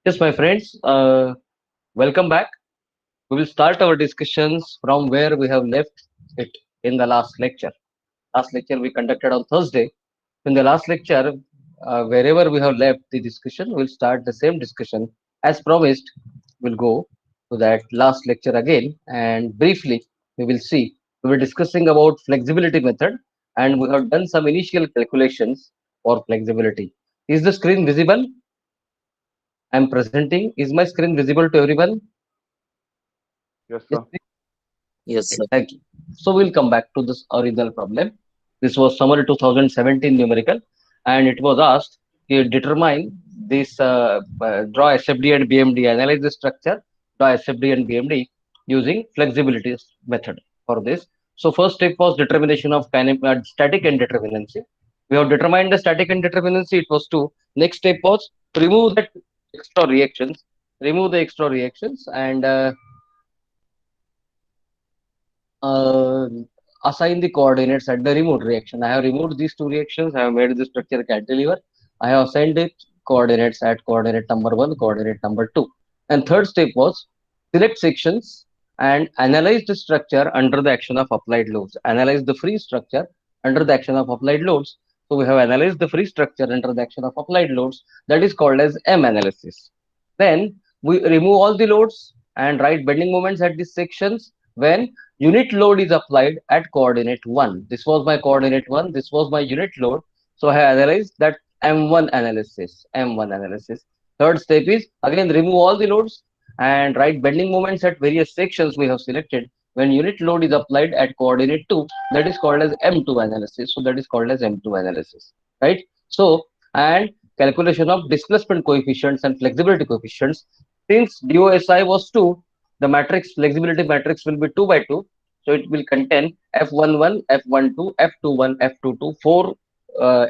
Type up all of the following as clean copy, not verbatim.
Yes, my friends, welcome back. We will start our discussions from where we have left it in the last lecture. Last lecture we conducted on Thursday. In the last lecture, wherever we have left the discussion, we'll start the same discussion. As promised, we'll go to that last lecture again and briefly we will see. We were discussing about flexibility method and we have done some initial calculations for flexibility. Is the screen visible? I'm presenting. Is my screen visible to everyone? Yes, Yes, sir. Yes, okay, sir. thank you. So we'll come back to this original problem. This was summer 2017 numerical, and it was asked to determine this draw SFD and BMD, analyze the structure, draw SFD and BMD using flexibility method for this. So first step was determination of static indeterminacy. We have determined the static indeterminacy. It was two. Next step was remove that extra reactions, remove the extra reactions, and uh, assign the coordinates at the remote reaction. I have removed these two reactions. I have made the structure cantilever. I have assigned it coordinates at coordinate number one, coordinate number two. And third step was select sections and analyze the structure under the action of applied loads. Analyze the free structure under the action of applied loads. So we have analyzed the free structure under the action of applied loads. That is called as M analysis. Then we remove all the loads and write bending moments at these sections when unit load is applied at coordinate 1. This was my coordinate 1. This was my unit load. So I analyzed that M1 analysis. M1 analysis. Third step is again remove all the loads and write bending moments at various sections we have selected when unit load is applied at coordinate 2. That is called as M2 analysis. So that is called as M2 analysis. Right. So and calculation of displacement coefficients and flexibility coefficients. Since DOSI was 2, the matrix flexibility matrix will be 2 by 2. So it will contain F11, F12, F21, F22, four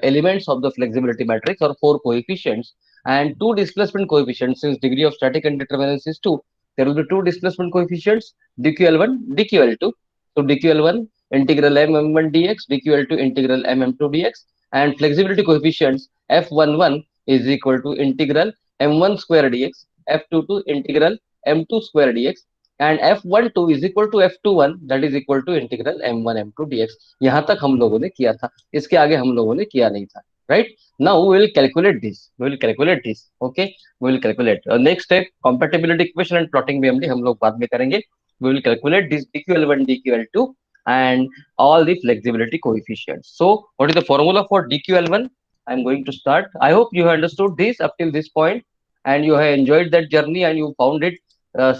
elements of the flexibility matrix or four coefficients and two displacement coefficients. Since degree of static indeterminacy is 2, there will be two displacement coefficients dql1, dql2. So dql1 integral mm1 dx, dql2 integral mm2 dx, and flexibility coefficients f11 is equal to integral m1 square dx, f22 integral m2 square dx, and f12 is equal to f21 that is equal to integral m1 m2 dx. यहाँ तक हम लोगों ने किया था, इसके आगे हम लोगों ने किया नहीं था. Right now we will calculate this. We will calculate this. Okay, we will calculate. Next step compatibility equation and plotting BMD हम लोग बाद में करेंगे. We will calculate this dql1, dql2 and all the flexibility coefficients. So what is the formula for dql1? I'm going to start. I hope you have understood this up till this point and you have enjoyed that journey and you found it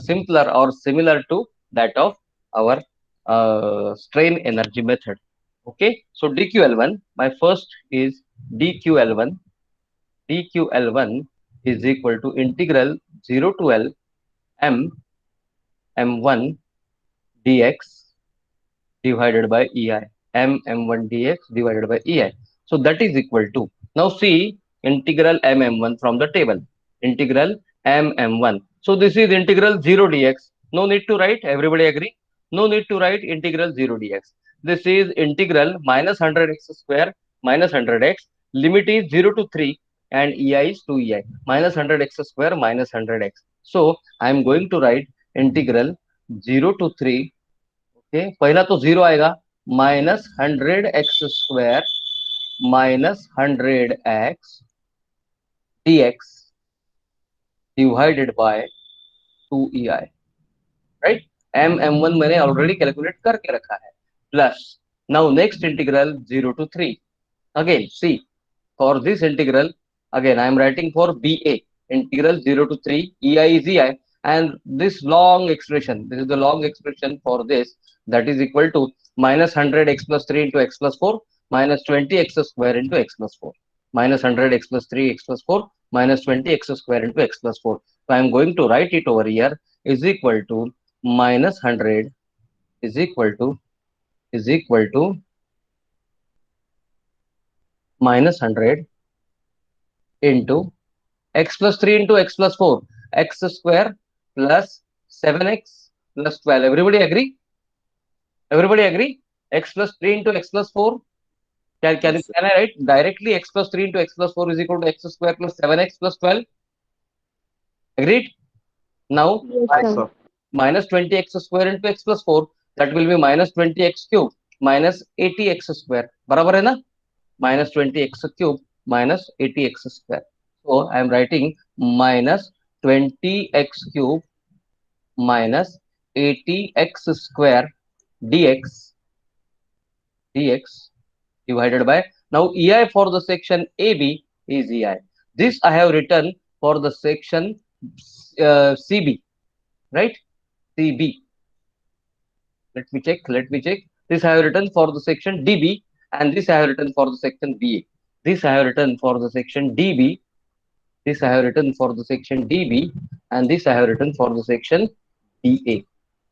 simpler or similar to that of our strain energy method. Okay, so dql1, my first is dql1. dql1 is equal to integral 0 to L m m1 dx divided by ei, m1 dx divided by ei. So that is equal to, now see integral m1 from the table, integral m1. So this is integral 0 dx. No need to write, everybody agree? No need to write integral 0 dx. This is integral minus 100x square minus 100x. Limit is 0 to 3 and ei is 2ei. Minus 100x square minus 100x. So I am going to write integral 0 to 3. Okay, पहला तो zero आएगा, minus 100x² minus 100x dx divided by 2ei. Right, m1 मैंने already calculate करके रखा है, plus now next integral 0 to 3. Again see for this integral, again I am writing for BA, integral 0 to 3 ei is ei, and this long expression, this is the long expression for this, that is equal to minus 100x plus 3 into x plus 4 minus 20x square into x plus 4, minus 100x plus 3 x plus 4 minus 20x square into x plus 4. So I am going to write it over here is equal to minus 100 is equal to is equal to minus 100 into x plus 3 into x plus 4, x square plus 7x plus 12. Everybody agree? Everybody agree? X plus 3 into x plus 4. Can I write directly x plus 3 into x plus 4 is equal to x square plus 7x plus 12? Agreed? Now Yes, Yes, sir. sir. minus 20x square into x plus 4, that will be minus 20x cube minus 80x square. बराबर है ना? Minus 20x cube minus 80x square. So I am writing minus 20x cube minus 80x square dx divided by, now EI for the section AB is EI. This I have written for the section CB, right? CB. Let me check. This I have written for the section DB, and this I have written for the section BA. This I have written for the section DB. This I have written for the section DB, and this I have written for the section BA.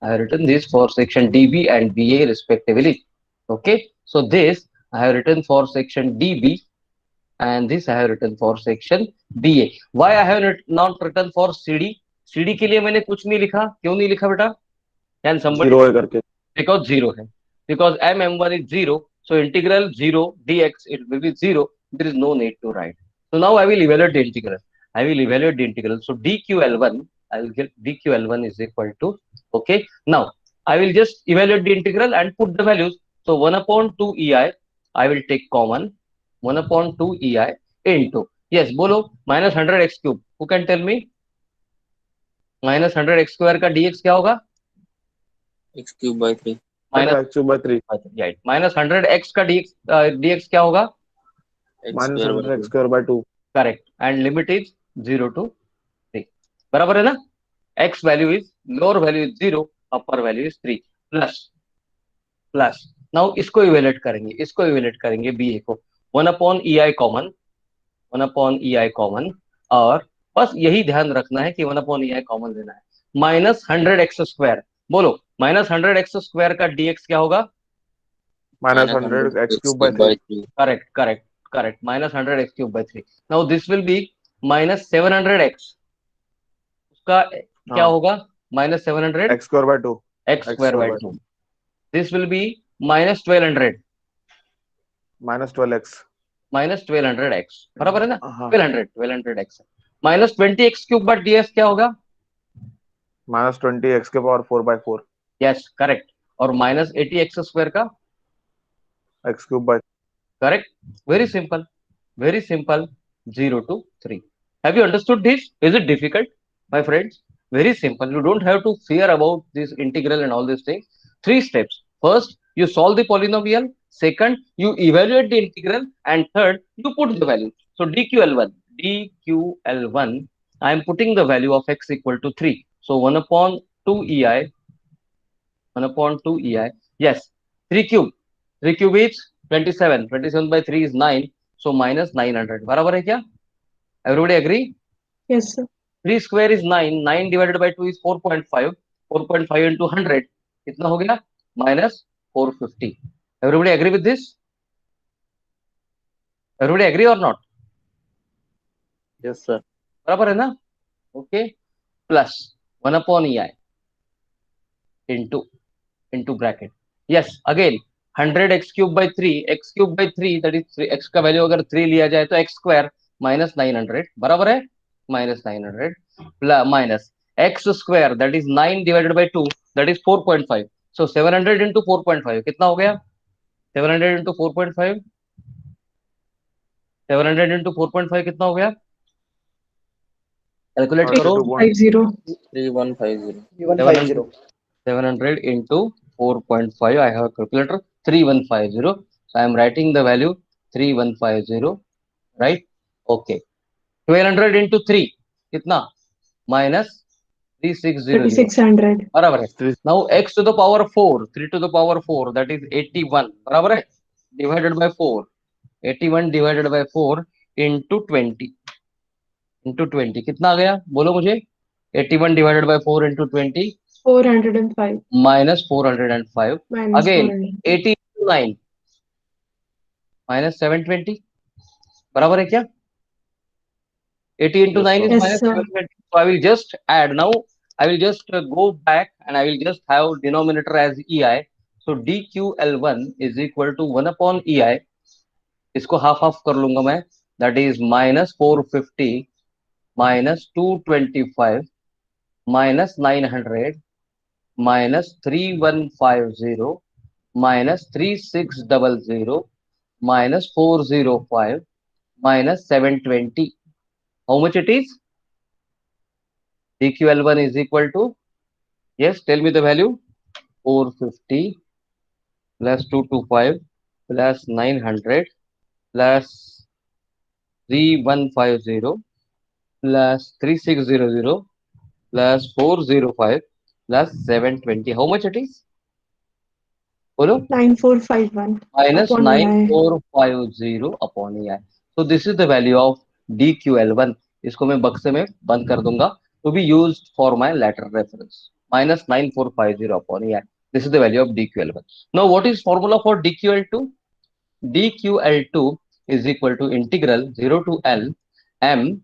I have written this for section DB and BA respectively. Okay. So this I have written for section DB, and this I have written for section BA. Why I have not written for CD? CD के लिए मैंने कुछ नहीं लिखा. क्यों नहीं लिखा बेटा? Can somebody? Zero है करके. Because 0 है. Because m1 is 0, so integral 0 dx, it will be 0. There is no need to write. So now I will evaluate the integral. So dql1, I will get dql1 is equal to, okay. Now I will just evaluate the integral and put the values. So 1 upon 2 ei, I will take common. 1 upon 2 ei into, yes, bolo, minus 100x cube. Who can tell me? Minus 100x square का dx क्या होगा? x cube by 3. Minus X cube by 3. right. Minus 100x का dx क्या होगा? X Minus square by 100 x 2. square by 2. Correct. And limit is 0 to 3. बराबर है ना? X value is, lower value is 0, upper value is 3. Plus. Now इसको evaluate करेंगे BA को. 1 upon EI common, और बस यही ध्यान रखना है कि 1 upon EI कॉमन लेना है. Minus 100x square. बोलो, minus 100x square का dx क्या होगा? Minus 100 x cube by 3. Correct. Minus 100x cube by 3. Now this will be minus 700x. उसका क्या होगा? Minus 700 X square by 2. x square by 2. This will be minus 1200. Minus 12x. Minus 1200x. बराबर है ना? हाँ. 1200x. Minus 20x cube by ds क्या होगा? Minus 20 x के power 4 by 4. Yes, correct. और minus 80x square का? X cube by. Correct. Very simple. 0 to 3. Have you understood this? Is it difficult, my friends? Very simple. You don't have to fear about this integral and all these things. 3 steps. First, you solve the polynomial. Second, you evaluate the integral. And third, you put the value. So dql1, I am putting the value of x equal to 3. So 1 upon 2 ei. Yes, 3 cube is 27. 27 by 3 is 9. So minus 900. बराबर है क्या? Everybody agree? Yes, sir. 3 square is 9. 9 divided by 2 is 4.5. 4.5 into 100. कितना हो गया? Minus 450. Everybody agree with this? Everybody agree or not? Yes, sir. बराबर है ना? Okay. Plus 1 upon ei into bracket. Yes, again 100 x cube by 3, that is 3, x का value अगर 3 लिया जाए तो x square minus 900 बराबर है? Minus 900 minus x square, that is 9 divided by 2, that is 4.5. So 700 into 4.5 कितना हो गया? 700 into 4.5 कितना हो गया? कैलकुलेट करो. 3150. 700 into 4.5. I have a calculator. 3150. So I am writing the value 3150. Right? Okay. 1200 into 3. कितना? Minus 3600. 3600. बराबर है. Now x to the power 4. 3 to the power 4. That is 81. बराबर है? Divided by 4. 81 divided by 4 into 20. Into 20. कितना आ गया? बोलो मुझे. 81 divided by 4 into 20. 405. Minus 405. Minus Again, 400. 80 into 9. Minus 720. बराबर है क्या? 80 into 9 is Yes, minus sir. 720. So I will just add. Now I will just go back and I will just have denominator as EI. So dql1 is equal to 1 upon EI. इसको half कर लूंगा मैं. That is minus 450 minus 225 minus 900 minus 3150 minus 3600 minus 405 minus 720. How much it is? DQL1 is equal to, yes, tell me the value. 450 plus 225 plus 900 plus 3150 plus 3600 plus 405 plus 720. How much it is? Bolo? 9451 Minus upon EI. 9450 upon EI. So this is the value of DQL1. इसको मैं बक्से में बंद कर दूंगा to be used for my lateral reference. Minus 9450 upon EI. This is the value of DQL1. Now what is formula for DQL2? DQL2 is equal to integral 0 to L m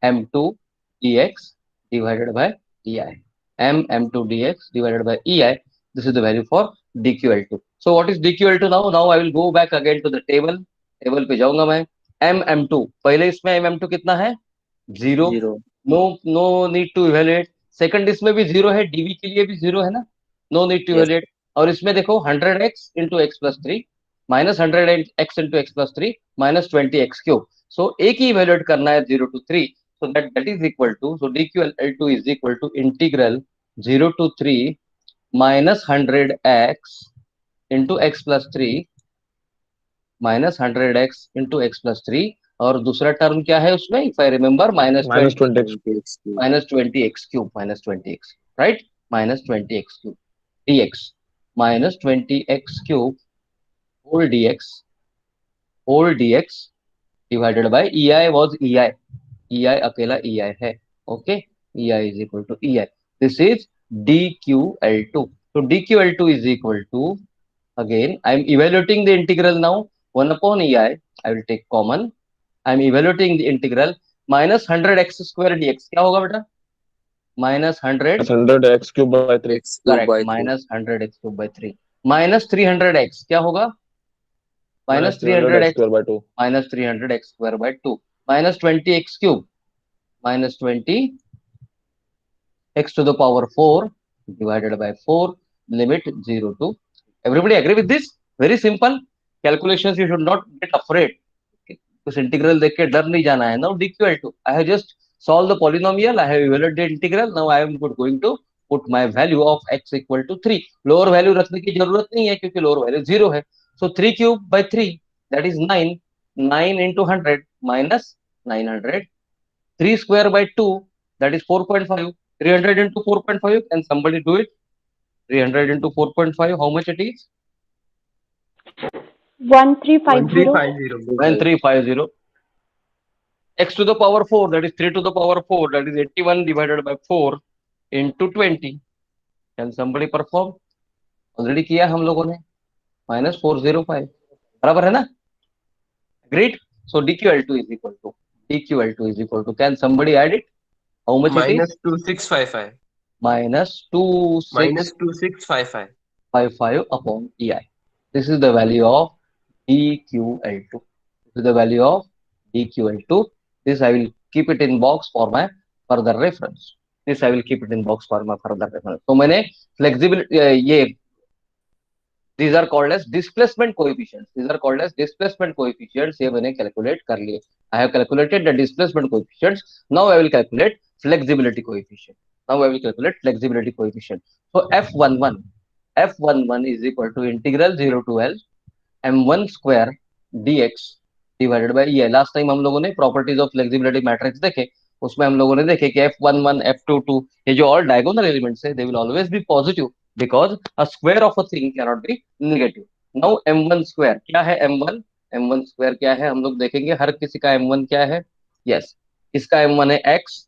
m2 dx divided by EI. M2 dx divided by EI. This is the value for DQL2. So what is DQL2 now? Now I will go back again to the table. Table पे जाऊंगा मैं. MM2 पहले इसमें MM2 कितना है? 0. Zero. No need to evaluate. Second इसमें भी 0 है, डीवी के लिए भी 0 है ना, no need to Yes. Evaluate. और इसमें देखो 100x into x plus 3 minus 100x into x plus 3 minus 20x cube. So एक ही इवेलुएट करना है 0 to 3. So that is equal to, so DQL2 is equal to integral 0 to 3 minus 100x into x plus 3 minus 100x into x plus 3. और दूसरा term क्या है उसमें, if I remember, minus minus 20x. 20x cube. minus 20x cube, minus 20x, right? Minus 20x cube dx minus 20x cube whole dx divided by EI was EI. EI अकेला EI है. Okay, EI is equal to EI. This is DQL2. So DQL2 is equal to, again I am evaluating the integral now. 1 upon EI I will take common. I am evaluating the integral. Minus 100x square dx क्या होगा बेटा? Minus 100. 100x cube by 3. X cube Correct. by 3. Minus 100x cube by 3. Minus 300x क्या होगा? Minus 300x square by 2. minus 300x square by 2. Minus 20x cube. Minus 20 x to the power 4 divided by 4. Limit 0 to. Everybody agree with this? Very simple. Calculations you should not get afraid. उस integral देख के डर नहीं जाना है. Now DQL2. I have just solved the polynomial. I have evaluated the integral. Now I am going to put my value of x equal to 3. Lower value रखने की जरूरत नहीं है क्योंकि लोअर वैल्यू 0 है. So 3 cube by 3 that is 9. 9 into 100 minus 900. 3 square by 2 that is 4.5. 300 into 4.5. Can somebody do it? 300 into 4.5. How much it is? 1350. 1350. X to the power 4 that is 3 to the power 4 that is 81 divided by 4 into 20. Can somebody perform? Already किया हम लोगों ने. Minus 405. बराबर है ना? Great. So DQL2 is equal to. Can somebody add it? How much it minus is? 2655 Minus minus 2655 2655 upon EI. This is the value of DQL2. This is the value of DQL2. This I will keep it in box for my further reference. तो मैंने flexible ये these are called as displacement coefficients. ये मैंने calculate कर लिए. I have calculated the displacement coefficients. Now I will calculate flexibility coefficient. So F11 is equal to integral 0 to L m1 square dx divided by EI. Last time हम लोगों ने properties of flexibility matrix देखे, उसमें हम लोगों ने देखे कि F11, F22 ये जो all diagonal elements है, they will always be positive because a square of a thing cannot be negative. Now m1 square क्या है? m1 square क्या है हम लोग देखेंगे. हर किसी का m1 क्या है? Yes, इसका m1 है x,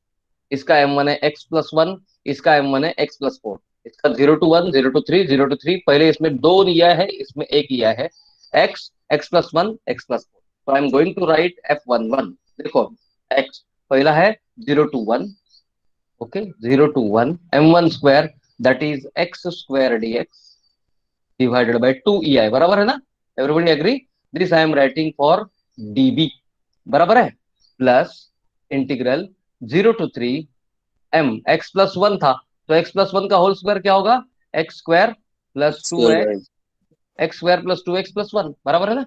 इसका m1 है x plus 1, इसका m1 है x plus 4. इसका 0 to 1, 0 to 3, 0 to 3. पहले इसमें 2 लिया है, इसमें 1 लिया है. x plus 1, x plus 4. So I am going to write F11. देखो x पहला है 0 to 1. Okay, 0 to 1 m1 square that is x square dx divided by 2 EI. बराबर है ना? Everybody agree? This I am writing for dB. बराबर है? Plus integral 0 to 3 m x plus 1 था, तो x plus 1 का होल स्क्वायर क्या होगा? x square plus two Square by x square plus 2x plus 1, बराबर है ना?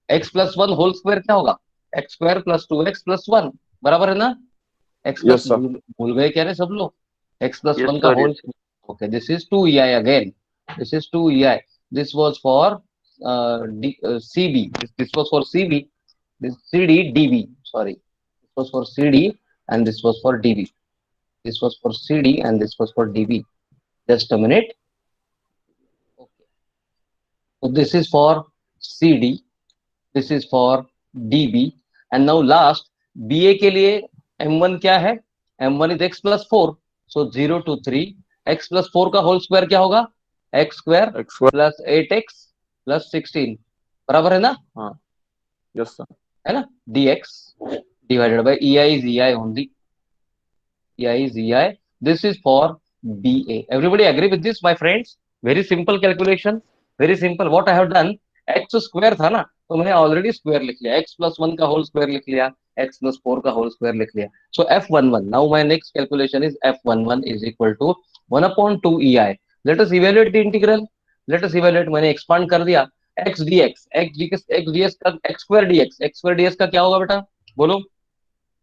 x प्लस 1 होल स्क्वायर क्या होगा? x square plus 2x plus 1, बराबर है ना? x Yes, plus sir. भूल गए क्या रे सब लोग? x प्लस Yes, 1 का sir. Whole, okay, this is 2ei again. This is 2ei. This was for CB. This was for CB. This CD DB. Sorry, this was for CD and this was for DB. This was for CD and this was for DB. Just a minute. Okay. So this is for CD. This is for DB. And now last BA के लिए M1 क्या है? M1 is x plus 4. So 0 to 3 x plus 4 का whole square क्या होगा? x square X square. Plus 8x plus 16, बराबर है ना? Yes, sir. है ना? dx divided by ei is ei only. ei is ei. This is for BA. Everybody agree with this, my friends? Very simple calculation. Very simple. What I have done, x square था ना, तो मैंने already square लिख लिया, x plus 1 का whole square लिख लिया, x plus 4 का होल स्क्वायर लिख लिया. So f11. Now my next calculation is f11 is equal to 1 upon 2 ei. Let us evaluate the integral. Let us evaluate. मैंने expand कर दिया x dx, x dx का x square dx का क्या होगा बेटा? बोलो.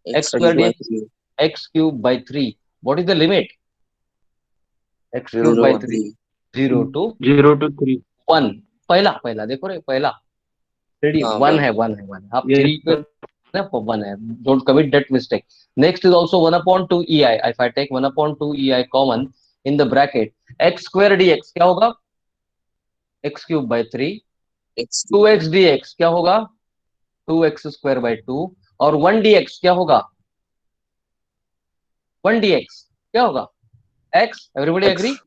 x square by dx x cube by 3. What is the limit? x cube 0 by to 3. 0 to 0 to 3. 1. पहला देखो रे, पहला 3D हाँ, 1 one. है, 1 है, 1 है. आप Yes, 3 पे ना 1 है. Don't commit that mistake. Next is also 1 upon 2 ei. If I take 1 upon 2 ei common in the bracket, x square dx क्या होगा? x cube by 3. X 2x dx क्या होगा? 2x square by 2. और 1 dx क्या होगा? 1 dx क्या होगा? x. Everybody X. agree?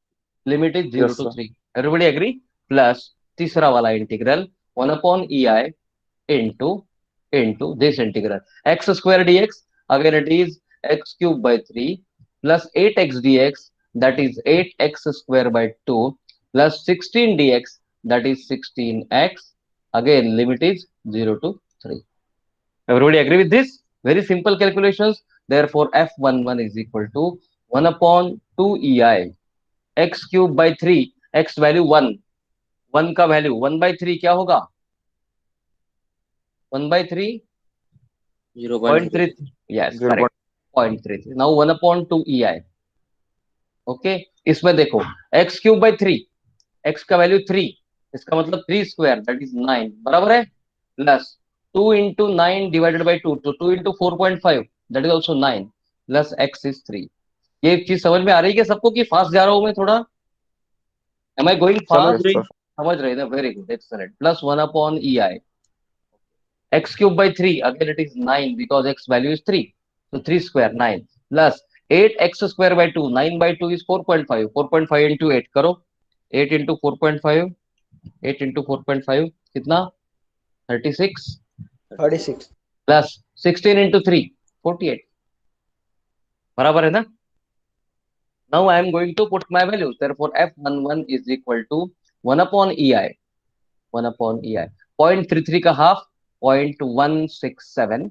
Limit is 0 Yes, to sir. 3. Everybody agree? Plus तीसरा वाला integral 1 upon ei into this integral x square dx. Again it is x cube by 3 plus 8x dx, that is 8x square by 2 plus 16 dx, that is 16x. Again limit is 0 to 3. Everybody agree with this? Very simple calculations. Therefore f11 is equal to 1 upon 2 ei x cube by 3. x value 1 का value 1 by 3 क्या होगा? 1 by 3 0.3. Yes, 0. correct. 0.33. Now 1 upon 2 ei. Okay, इसमें देखो x cube by 3, x का value 3, इसका मतलब 3 square that is 9, बराबर है, प्लस 2 into 9 divided by 2, तो 2 into 4.5 that is also 9, plus x is 3. ये चीज समझ में आ रही है सबको कि फास्ट जा रहा हूं मैं थोड़ा? Am I going fast? Yes, sir. समझ रहे हैं ना? Very good, excellent. Plus 1 upon ei x cube by 3, again it is 9 because x value is 3, so 3 square 9 plus 8x square by 2, 9 by 2 is 4.5, 4.5 into 8 करो, 8 into 4.5, 8 into 4.5 कितना? 36 36. plus 16 into 3 48, बराबर है ना? Now I am going to put my values. Therefore f11 is equal to 1 upon ei, 1 upon ei, 0.33 का half 0.167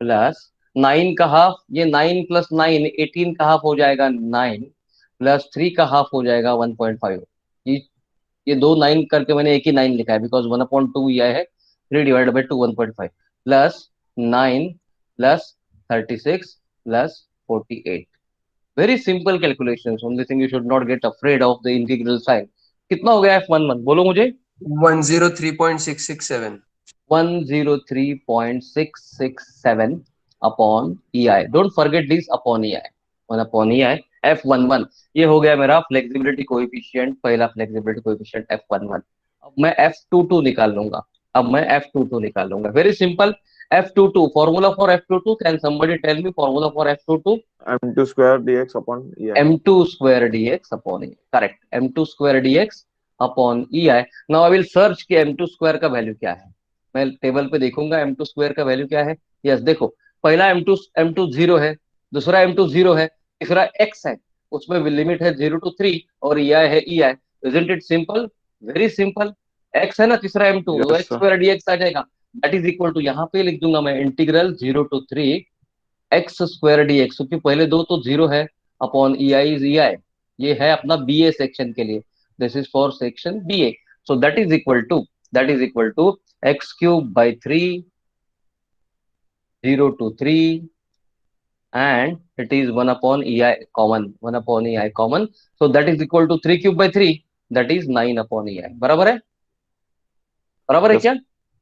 plus 9 का half, ये 9 plus 9 18 का half हो जाएगा 9 प्लस 3 का हाफ हो जाएगा 1.5. ये दो 9 करके मैंने एक ही 9 लिखा है बिकॉज 1/2 ये है, 3 divided by 2 1.5 plus 9 plus 36 plus 48. Very simple calculation. Only thing you should not get afraid of the integral sign. कितना हो गया f11? बोलो मुझे. 103.667. 103.667 upon ei. Don't forget this upon ei. 1 upon ei f11. ये हो गया मेरा फ्लेक्सिबिलिटी कोएफिशिएंट, पहला फ्लेक्सिबिलिटी कोएफिशिएंट f11. अब मैं f22 निकाल लूंगा. Very simple. f22 formula for f22. Can somebody tell me formula for f22? M2 square dx upon ei. m2 square dx upon ei. Correct, m2 square dx upon ei. Now I will search कि m2 square का value क्या है. मैं table पे देखूंगा m2 square का value क्या है. यस, देखो पहला m2 0 है, दूसरा m2 0 है, तीसरा x है, उसमें लिमिट है 0 to 3 और ei है ei. Isn't it simple? Very simple. x है ना तीसरा m2, तो Yes, x sir. Square dx आ जाएगा. दैट इज इक्वल टू, यहाँ पे लिख दूंगा मैं integral 0 to 3 x square D x, क्योंकि पहले दो तो जीरो है, अपॉन ई आई इज ई आई। ये है अपना बी ए सेक्शन के लिए, this is for section B A. So that is equal to x cube by 3, 0 to 3, and it is 1 upon ei common, 1 upon ei common, so that is equal to 3 cube by 3, that is 9 upon ei। बराबर है, बराबर है Yes. क्या?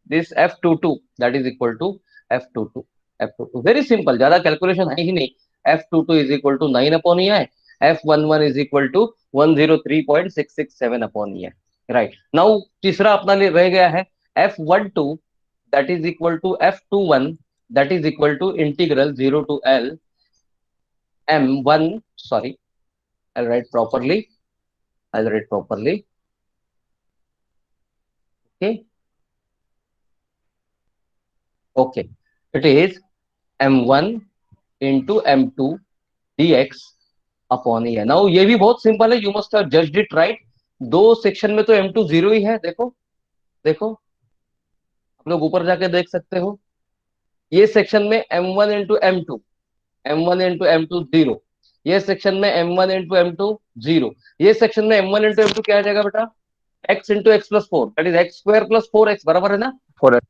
This f22 that is equal to f22, f22 very simple, ज्यादा calculation है ही नहीं। f22 is equal to 9 upon ei, f11 is equal to 103.667 upon ei, right. Now तीसरा अपना रह गया है f12 that is equal to f21, that is equal to integral 0 to L m1, sorry, I'll write properly, okay, it is m1 into m2 dx upon E है। Now ये भी बहुत simple है, you must have judged it right. दो section में तो m2 zero ही है, देखो देखो, आप लोग ऊपर जाके देख सकते हो। ये सेक्शन में m1 into m2, m1 into m2 zero, ये सेक्शन में m1 इंटू m2 जीरो, ये सेक्शन में m1 इंटू m2 क्या आ जाएगा बेटा? x into x plus four, that is x square plus 4x, बराबर है ना? 4x,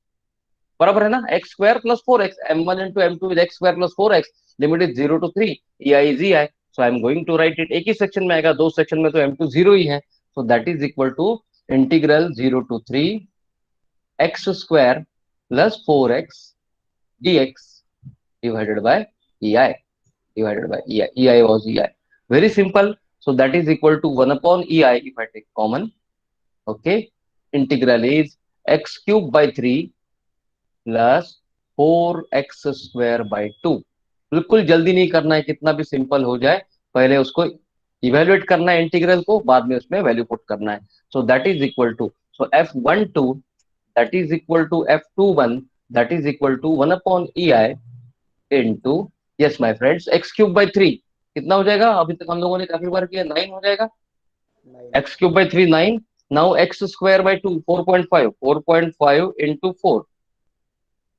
बराबर है ना? X square plus 4x, m1 into m2 with x square plus 4x, limit is 0 to 3, ei is ei, so I am going to write it. एक ही section में आएगा, दो सेक्शन में तो m2 जीरो ही है, so that is equal to integral 0 to 3 x square plus 4x dx divided by ei, ei was ei, very simple, so that is equal to 1 upon ei if I take common, okay, integral is x cube by 3 plus 4x square by 2। बिल्कुल जल्दी नहीं करना है, कितना भी simple हो जाए, पहले उसको इवेल्युएट करना है इंटीग्रल को, बाद में उसमें वैल्यू पुट करना है। So that is equal to, so f12 that is equal to f21 that is equal to 1 upon ei into, yes my friends, x cube by 3 कितना हो जाएगा? अभी तक हम लोगों ने काफी बार किया, 9 हो जाएगा। 9. x cube by 3 9, now x square by 2 4.5, 4.5 into 4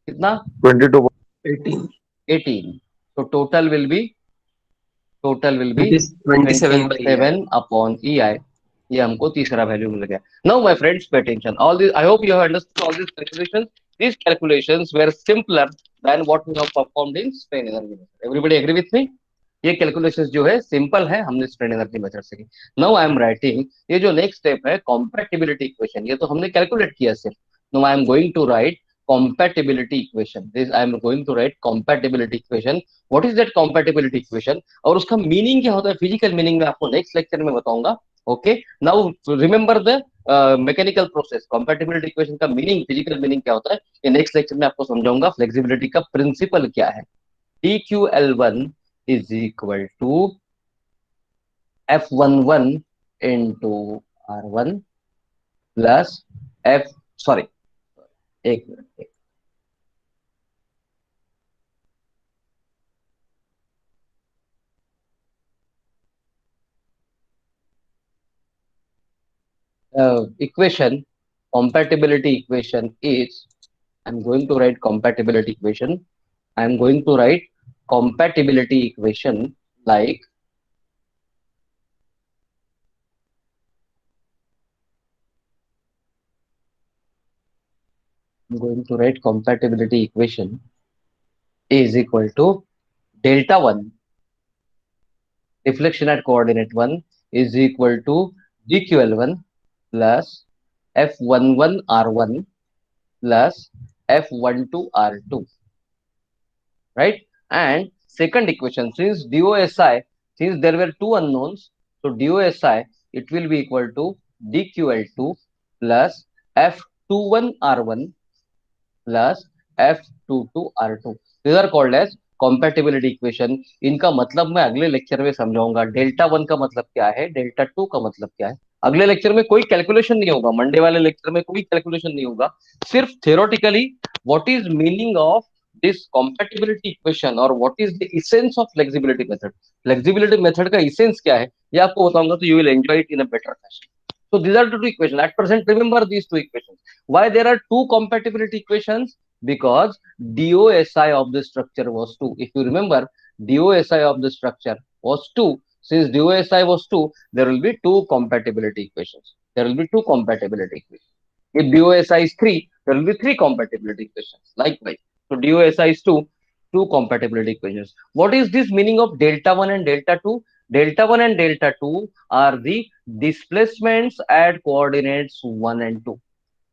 कितना? 22. 18. 18, so total will be It is 27 by 27 upon ei। ये हमको तीसरा वैल्यू मिल गया। Now my friends pay attention, all this I hope you have understood all this calculations, these calculations were simpler than what we have performed in strain energy method, everybody agree with me? ये calculations जो है simple है, हमने strain energy method से की। Now I M writing, ये जो next step है कॉम्पैटिबिलिटी इक्वेशन, ये तो हमने कैलकुलेट किया सिर्फ। Now I am going to write compatibility equation, this I am going to write compatibility equation। what is that compatibility equation और उसका मीनिंग क्या होता है, फिजिकल मीनिंग में आपको नेक्स्ट लेक्चर में बताऊंगा। Okay, now remember the mechanical process, compatibility equation का मीनिंग, फिजिकल मीनिंग क्या होता है, ये नेक्स्ट लेक्चर में आपको समझाऊंगा। फ्लेक्सिबिलिटी का प्रिंसिपल क्या है, dql1 is equal to f11 into r1 plus f, sorry एक minute, equation, compatibility equation is, I'm going to write compatibility equation, I'm going to write compatibility equation like I'm going to write compatibility equation is equal to delta 1 deflection at coordinate 1 is equal to dql1 plus f11 r1 plus f12 r2, right? And second equation, since DOSI, since there were two unknowns, so DOSI it will be equal to dql2 plus f21 r1 plus f22 r2, these are called as compatibility equation। इनका मतलब मैं अगले lecture में समझाऊंगा। Delta 1 का मतलब क्या है, डेल्टा 2 का मतलब क्या है, अगले लेक्चर में कोई कैलकुलेशन नहीं होगा, मंडे वाले लेक्चर में कोई कैलकुलेशन नहीं होगा, सिर्फ theoretically what is meaning of this compatibility equation और what is the essence of flexibility method, flexibility method का इसेंस क्या है ये आपको बताऊंगा, तो you will enjoy it in a better fashion. So these are the two equations. At present, remember these two equations. Why there are two compatibility equations? because DOSI of the structure was 2. If you remember, DOSI of the structure was 2. Since DOSI was 2, there will be two compatibility equations. There will be two compatibility equations. If DOSI is 3, there will be three compatibility equations. Likewise, so DOSI is 2, two compatibility equations. What is this meaning of delta 1 and delta 2? Delta 1 and delta 2 are the displacements at coordinates 1 and 2.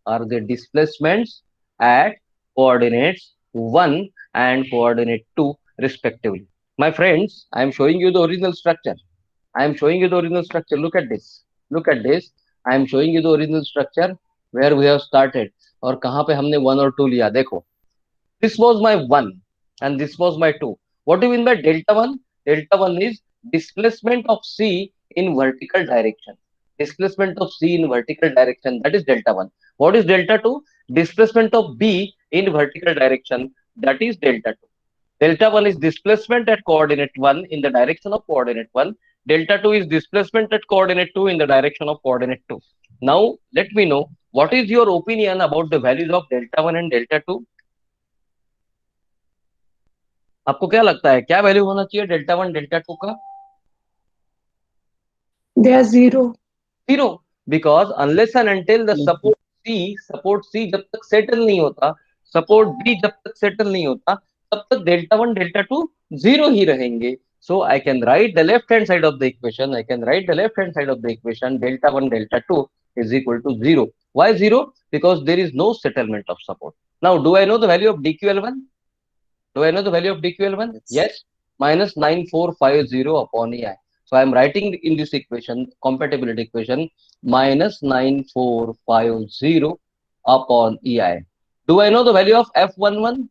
Are the displacements at coordinates 1 and coordinate 2 respectively. My friends, I am showing you the original structure. I am showing you the original structure. Look at this. Look at this. I am showing you the original structure where we have started. और कहाँ पे हमने 1 और 2 लिया देखो. This was my 1 and this was my 2. What do you mean by delta 1? Delta 1 is displacement of C in vertical direction. Displacement of C in vertical direction, that is delta 1. What is delta 2? Displacement of B in vertical direction, that is delta 2. Delta 1 is displacement at coordinate 1 in the direction of coordinate 1. Delta 2 is displacement at coordinate 2 in the direction of coordinate 2. Now, let me know, what is your opinion about the values of delta 1 and delta 2? आपको क्या लगता है क्या value होना चाहिए delta 1 delta 2 का? They are 0. 0, because unless and until the support C जब तक सेटल नहीं होता, सपोर्ट B जब तक सेटल नहीं होता, तब तक डेल्टा 1 डेल्टा 2 0 ही रहेंगे. So I can write the left hand side of the equation. I can write the left hand side of the equation. Delta 1 delta 2 is equal to 0. Why 0? Because there is no settlement of support. Now, do I know the value of DQL1? Do I know the value of DQL1? Yes. Minus 9450 upon EI. So I am writing in this equation, compatibility equation, minus 9450 upon EI. Do I know the value of F11?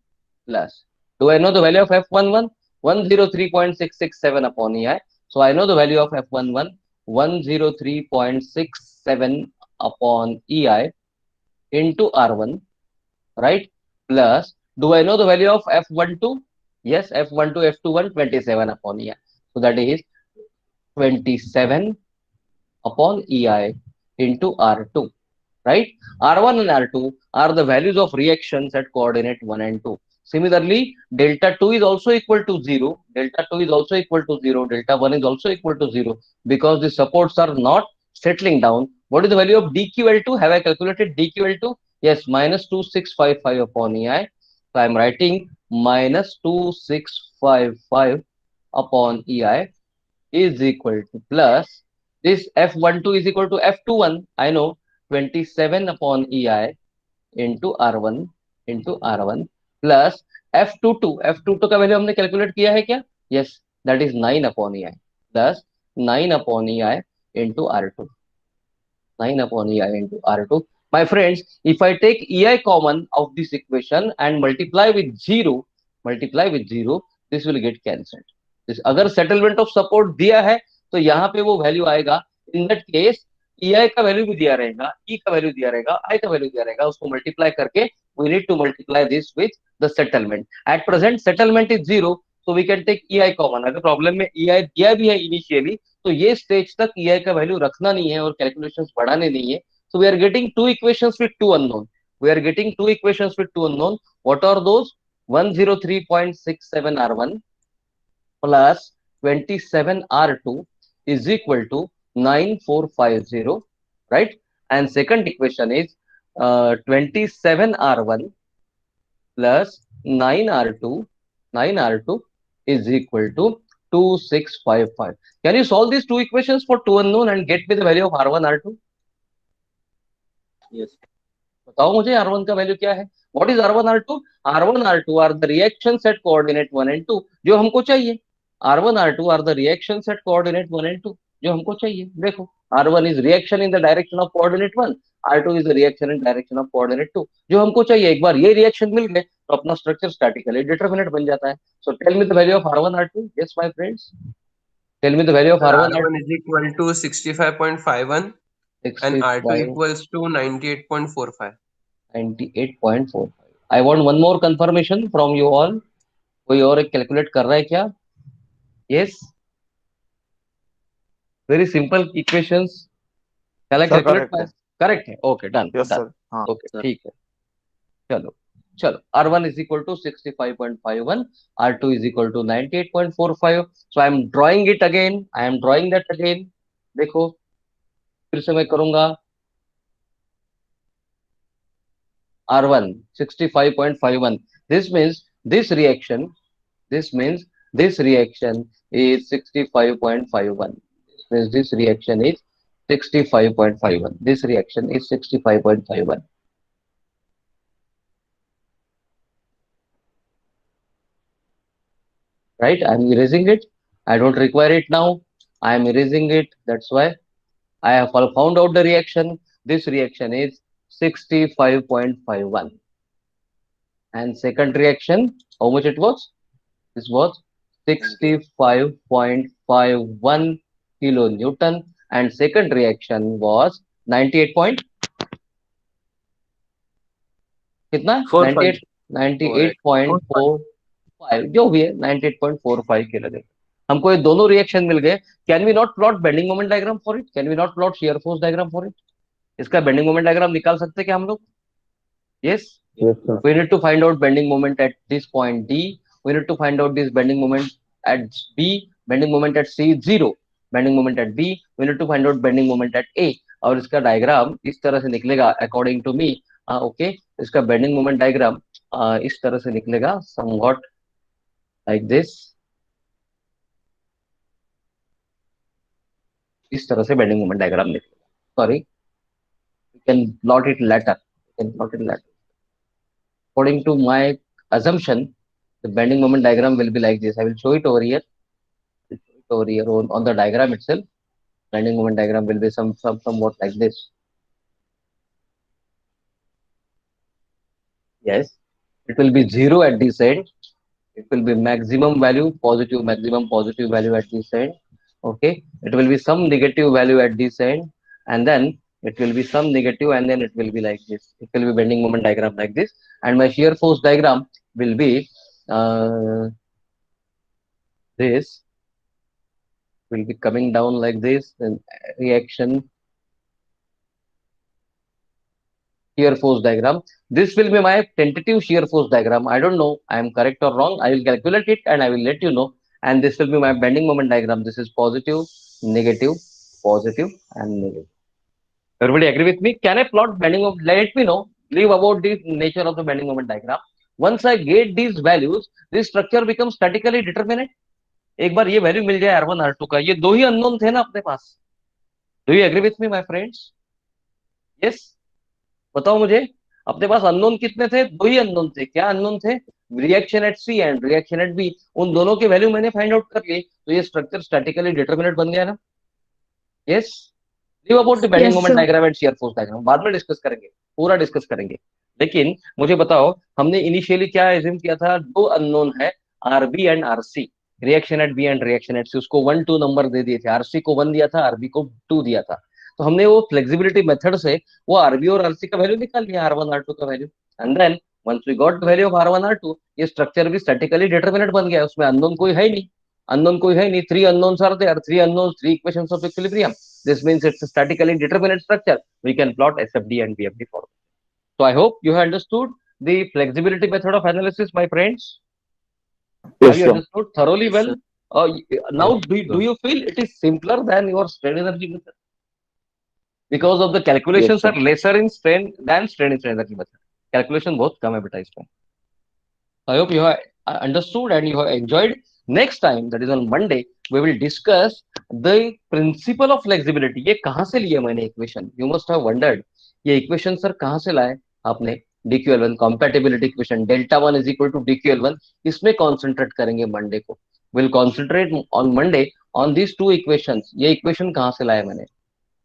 Plus. Do I know the value of F11? 103.667 upon EI. So I know the value of F11, 103.67 upon EI into R1, right? Plus, do I know the value of F12? Yes, F12, F21, 27 upon EI. So that is 27 upon EI into R2, right? R1 and R2 are the values of reactions at coordinate 1 and 2. Similarly, delta 2 is also equal to 0. Delta 2 is also equal to 0. Delta 1 is also equal to 0 because the supports are not settling down. What is the value of DQL2? Have I calculated DQL2? Yes, minus 2655 upon EI. So I am writing minus 2655 upon EI is equal to plus this F12 is equal to F21. I know 27 upon EI into R1 plus F22. F22 का value हमने calculate किया है क्या? Yes, that is 9 upon EI plus 9 upon EI into R2. 9 upon EI into R2. My friends, if I take EI common of this equation and multiply with 0, this will get cancelled. This अगर settlement of support दिया है तो यहाँ पे वो value आएगा. In that case, EI का value भी दिया रहेगा, E का वैल्यू दिया रहेगा, I का वैल्यू दिया रहेगा, उसको मल्टीप्लाई करके we need to multiply this with the settlement. At present settlement is 0, so we can take EI common. अगर प्रॉब्लम में EI दिया भी है इनिशियली तो ये स्टेज तक EI का वैल्यू रखना नहीं है और कैलकुलेशंस बढ़ाने नहीं है. So we are getting two equations with two unknown. What are those? 103.67 R1 plus 27 R2 is equal to 9450, right? And second equation is 27 R1 plus 9 R2 is equal to 2655. Can you solve these two equations for two unknown and get me the value of R1 R2? Yes. बताओ मुझे R1 का value क्या है? What is R1 R2? R1 R2 are the reactions at coordinate 1 and 2 जो हमको चाहिए. R1 R2 are the reactions at coordinate 1 and 2 जो हमको चाहिए. देखो, R1 is reaction in the direction of coordinate 1, R2 is the reaction in direction of coordinate 2 जो हमको चाहिए. एक बार ये रिएक्शन मिल गए तो अपना स्ट्रक्चर स्टैटिकली डिटरमिनेट बन जाता है. So tell me the value of R1 R2. Yes, my friends, tell me the value of R1 R2. R1 is equal to 65.51 and R2 equals to 98.45. 98.45. I want one more confirmation from you all. कोई और एक calculate कर रहा है क्या? Yes. Very simple equations. Shall I calculate? correct है. Correct है. Okay, done. Yes done. sir. हाँ. Okay, ठीक है. चलो. चलो R1 is equal to 65.51, R2 is equal to 98.45. So I am drawing it again. I am drawing that again. देखो फिर से मैं करूंगा R1 65.51. This means this reaction is 65.51. This means this reaction is 65.51. This reaction is 65.51. Right? I'm erasing it. I don't require it now. I am erasing it. That's why I have found out the reaction. This reaction is 65.51. And second reaction, how much it was? This was 65.51 kilonewton, and second reaction was 98 point कितना 45. 98.45 जो भी है 98.45 kilonewton. हमको ये दोनों reaction मिल गए. Can we not plot bending moment diagram for it? Can we not plot shear force diagram for it? इसका बेंडिंग मोमेंट डायग्राम निकाल सकते हैं क्या हम लोग? Yes. Yes, sir. We need to find out bending moment at this point D. We need to find out this bending moment at B. Bending moment at C is 0. Bending moment at B. We need to find out bending moment at A. और इसका diagram इस तरह से निकलेगा according to me. Okay, इसका bending moment diagram इस तरह से निकलेगा समवॉट लाइक दिस. इस तरह से बेंडिंग मोमेंट डायग्राम निकलेगा. Sorry, you can plot it later. According to my assumption, the bending moment diagram will be like this. I will show it over here. On the diagram itself. Bending moment diagram will be somewhat like this. Yes, it will be 0 at this end. It will be maximum value, maximum positive value at this end. Okay, it will be some negative value at this end, and then it will be some negative, and then it will be like this. It will be bending moment diagram like this, and my shear force diagram will be this. Will be coming down like this. Then reaction shear force diagram. This will be my tentative shear force diagram. I don't know I am correct or wrong. I will calculate it and I will let you know. And this will be my bending moment diagram. This is positive, negative, positive, and negative. Everybody agree with me? Can I plot bending moment? Let me know. Leave about the nature of the bending moment diagram. Once I get these values, this structure becomes statically determinate. एक बार ये value मिल जाए R1 R2 का, ये दो ही unknown थे ना अपने पास. Do you agree with me my friends? Yes, बताओ मुझे. अपने पास अननोन कितने थे? दो ही अननोन थे. क्या अननोन थे? Reaction at C and reaction at B. उन दोनों के वैल्यू मैंने फाइंड आउट कर लिए, तो ये स्ट्रक्चर स्टैटिकली डिटरमिनेट बन गया ना. Yes. Leave about the bending moment diagram and shear force diagram बाद में डिस्कस करेंगे, पूरा डिस्कस करेंगे. लेकिन मुझे बताओ, हमने इनिशियली क्या एज्यूम किया था? दो अननोन है, RB and RC. Reaction at B and reaction at C. उसको 1 2 नंबर दे दिए थे. आरसी को 1 दिया था, आरबी को 2 दिया था. तो हमने वो फ्लेक्सिबिलिटी मेथड से वो आरबी और आरसी का वैल्यू निकाल लिया, R1 R2 का value. And then once we got the value of R1 R2, ये स्ट्रक्चर भी स्टैटिकली डिटरमिनेट बन गया. उसमें अननोन कोई है नहीं. अननोन कोई है नहीं. 3 unknowns are there. 3 unknowns, 3 equations of equilibrium. This means it's a statically determinate structure. We can plot SFD and BFD for it. So I hope you have understood the flexibility method of analysis, my friends. Yes, Have you sir. understood thoroughly well? Now, do you feel it is simpler than your strain energy method? Because of the calculations Yes, are lesser in strain than strain energy method. Calculation बहुत कम है बेटा इसमें. I hope you have understood and you have enjoyed. Next time, that is on Monday, we will discuss the principle of flexibility. ये कहाँ से लिए मैंने equation? You must have wondered. ये इक्वेशन सर कहाँ से लाए आपने? DQL1 compatibility equation delta 1 is equal to DQL1. इसमें concentrate करेंगे मंडे को. We'll concentrate on Monday on these two equations. ये इक्वेशन कहाँ से लाए मैंने?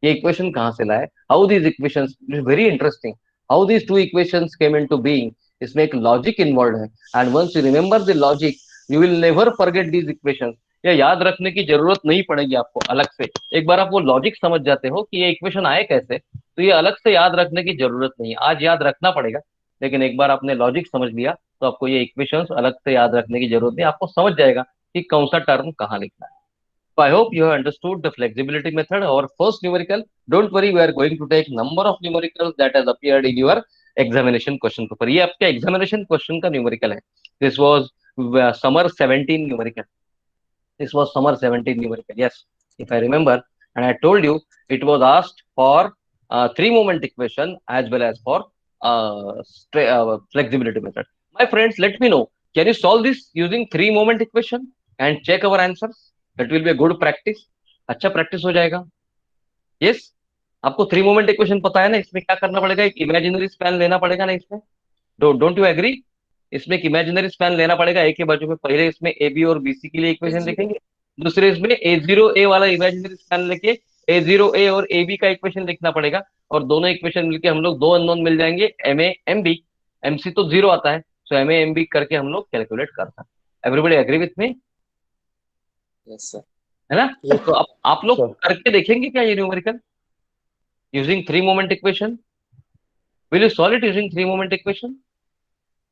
ये इक्वेशन कहाँ से लाए? How these equations? It is very interesting. How these two equations came into being. इसमें एक लॉजिक इन्वॉल्व है. And once you remember the logic, you will never forget these equations. ये याद रखने की जरूरत नहीं पड़ेगी आपको अलग से. एक बार आप वो लॉजिक समझ जाते हो कि ये इक्वेशन आए कैसे, तो ये अलग से याद रखने की जरूरत नहीं है. आज याद रखना पड़ेगा, लेकिन एक बार आपने लॉजिक समझ लिया तो आपको ये इक्वेशंस अलग से याद रखने की जरूरत नहीं. आपको समझ जाएगा कि कौन सा टर्म कहाँ लिखना है. So I hope you have understood the flexibility method. Our first numerical, don't worry, we are going to take number of numericals that has appeared in your examination question paper. ये आपके examination question का numerical है। This was summer 17 numerical. This was summer 17 numerical. Yes, if I remember, and I told you it was asked for three moment equation as well as for flexibility method. My friends, let me know. Can you solve this using three moment equation and check our answers? That will be a good practice. अच्छा practice हो जाएगा. Yes, आपको three moment equation पता है ना? इसमें क्या करना पड़ेगा? एक इमेजिनरी स्पैन लेना पड़ेगा ना इसमें? Don't you agree? इसमें एक इमेजिनरी स्पैन लेना पड़ेगा ए के बाजू में। पहले इसमें ए बी और बीसी के लिए इक्वेशन लिखेंगे, दूसरे इसमें ए वाला इमेजिनरी स्पैन लेके ए और ए बी का इक्वेशन लिखना पड़ेगा, और दोनों इक्वेशन मिलके हम लोग दो अननोन मिल जाएंगे, M A M B. M C तो जीरो आता है, so M A M B करके हम लोग कैलकुलेट कर सकते हैं। Everybody agree with me? Yes, sir. है ना? Yeah. तो आप लोग Sure. करके देखेंगे क्या ये numerical using three moment equation? Will you solve it using three moment equation?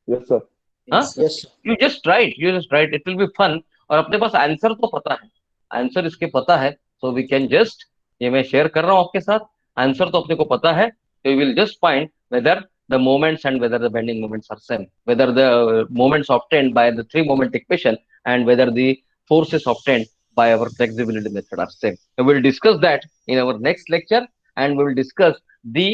Yes, sir. हाँ? Yes, sir. You just write, it will be fun. और अपने पास आंसर तो पता है, आंसर इसके पता है, सो वी कैन जस्ट, ये मैं शेयर कर रहा हूँ आपके साथ, आंसर तो अपने को पता है, तो you will just find weather the moments and whether the bending moments are same, whether the moments obtained by the three moment equation and whether the forces obtained by our flexibility method are same. We will discuss that in our next lecture, and we will discuss the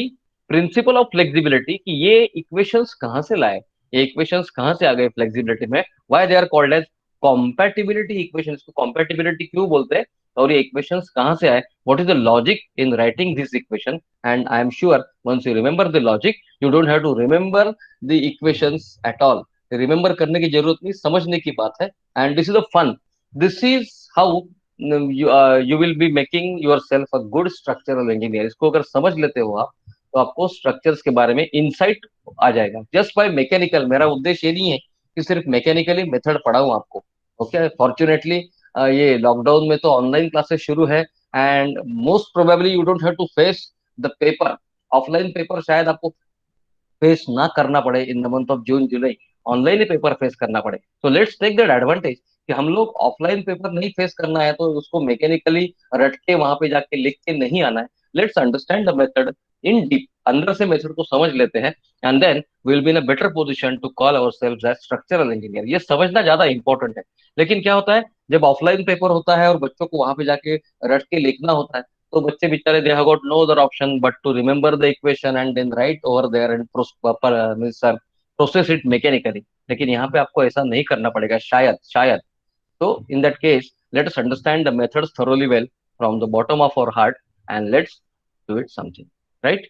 principle of flexibility कि ये equations कहाँ से लाए, ये equations कहाँ से आ गए flexibility में, why they are called as compatibility equations. को कॉम्पैटिबिलिटी क्यों बोलते हैं, और ये इक्वेशंस कहाँ से आए, what is the logic in writing this equation. And I am sure once you remember the logic, you don't have to remember the equations at all. Remember करने की जरूरत नहीं, समझने की बात है। And this is a fun, this is how you will be making yourself a good structural engineer। इसको अगर समझ लेते हो आप, तो आपको स्ट्रक्चर्स के बारे में इंसाइट आ जाएगा जस्ट बाय मैकेनिकल। मेरा उद्देश्य ये नहीं है कि सिर्फ मैकेनिकली मेथड पढ़ाऊं आपको, ओके। फॉर्चुनेटली ये लॉकडाउन में तो ऑनलाइन क्लासेस शुरू है, and most probably you don't have to face the paper. Offline paper शायद आपको फेस ना करना पड़े in the month of June July, online ही पेपर फेस करना पड़े। तो लेट्स टेक दैट एडवांटेज कि हम लोग ऑफलाइन पेपर नहीं फेस करना है, तो उसको मैकेनिकली रट के वहां पे जाके लिख के नहीं आना है। Let's understand the method in deep, अंदर से मेथड को समझ लेते हैं, and then will be in a better position to call ourselves as structural engineer. ये समझना ज्यादा इंपॉर्टेंट है। लेकिन क्या होता है, जब ऑफलाइन पेपर होता है और बच्चों को वहां पे जाके रट के लिखना होता है, तो बच्चे बेचारे they have got no other option but to remember the equation and then write over there and process it mechanically. लेकिन यहाँ पे आपको ऐसा नहीं करना पड़ेगा, शायद। So in that case, let us understand the methods thoroughly well from the bottom of our heart, and let's do it something, right?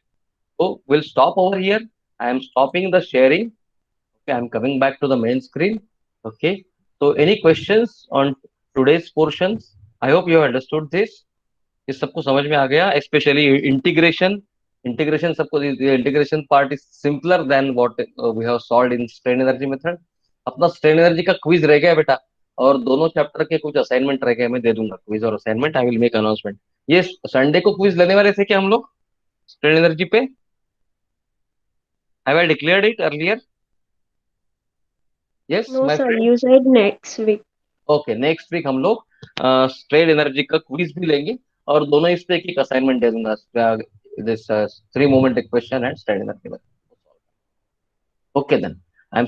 So we'll stop over here. I am stopping the sharing. Okay, I'm coming back to the main screen. Okay. So any questions on today's portions? I hope you have understood this. इस सबको समझ में आ गया, specially integration सबको। Integration part is simpler than what we have solved in strain energy method. अपना strain energy का quiz रह गया बेटा, और दोनों चैप्टर के कुछ असाइनमेंट रह गए, मैं दे दूंगा क्विज और assignment. I will make announcement. ये संडे को क्विज लेने वाले थे क्या हम लोग स्ट्रेन एनर्जी पे? Have I declared it earlier? Yes No, my sir, friend. you said next week. Okay, next week हम लोग स्ट्रेन एनर्जी का क्विज भी लेंगे, और दोनों इस पे एक असाइनमेंट दे दूंगा, this three moment equation and strain energy. Okay then, I M